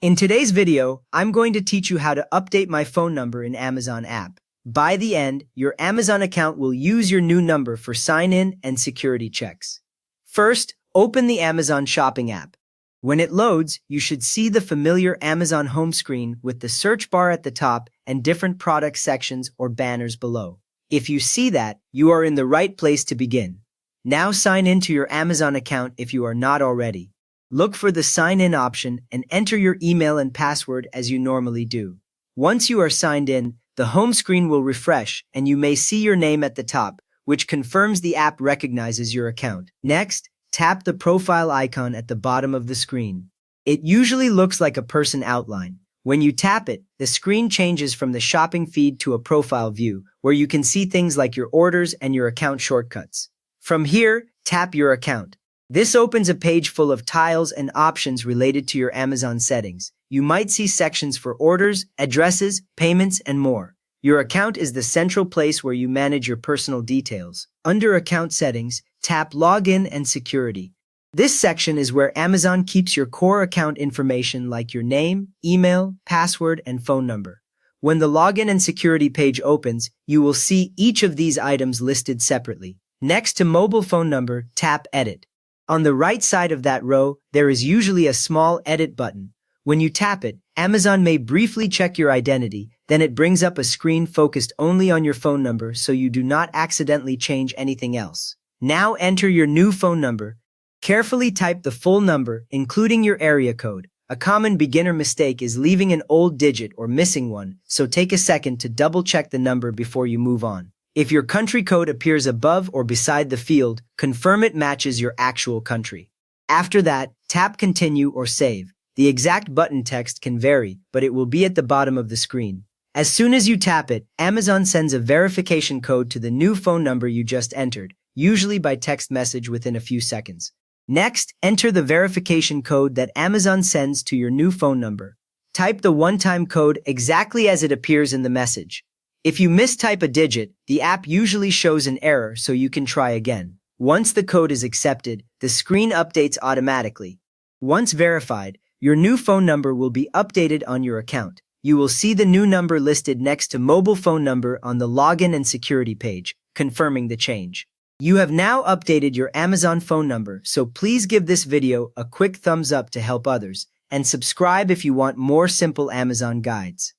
In today's video, I'm going to teach you how to update my phone number in Amazon app. By the end, your Amazon account will use your new number for sign-in and security checks. First, open the Amazon Shopping app. When it loads, you should see the familiar Amazon home screen with the search bar at the top and different product sections or banners below. If you see that, you are in the right place to begin. Now sign in to your Amazon account if you are not already. Look for the Sign In option and enter your email and password as you normally do. Once you are signed in, the home screen will refresh and you may see your name at the top, which confirms the app recognizes your account. Next, tap the profile icon at the bottom of the screen. It usually looks like a person outline. When you tap it, the screen changes from the shopping feed to a profile view, where you can see things like your orders and your account shortcuts. From here, tap your account. This opens a page full of tiles and options related to your Amazon settings. You might see sections for orders, addresses, payments, and more. Your account is the central place where you manage your personal details. Under Account Settings, tap Login and Security. This section is where Amazon keeps your core account information like your name, email, password, and phone number. When the Login and Security page opens, you will see each of these items listed separately. Next to mobile phone number, tap Edit. On the right side of that row, there is usually a small Edit button. When you tap it, Amazon may briefly check your identity, then it brings up a screen focused only on your phone number so you do not accidentally change anything else. Now enter your new phone number. Carefully type the full number, including your area code. A common beginner mistake is leaving an old digit or missing one, so take a second to double-check the number before you move on. If your country code appears above or beside the field, confirm it matches your actual country. After that, tap Continue or Save. The exact button text can vary, but it will be at the bottom of the screen. As soon as you tap it, Amazon sends a verification code to the new phone number you just entered, usually by text message within a few seconds. Next, enter the verification code that Amazon sends to your new phone number. Type the one-time code exactly as it appears in the message. If you mistype a digit, the app usually shows an error so you can try again. Once the code is accepted, the screen updates automatically. Once verified, your new phone number will be updated on your account. You will see the new number listed next to mobile phone number on the Login and Security page, confirming the change. You have now updated your Amazon phone number, so please give this video a quick thumbs up to help others, and subscribe if you want more simple Amazon guides.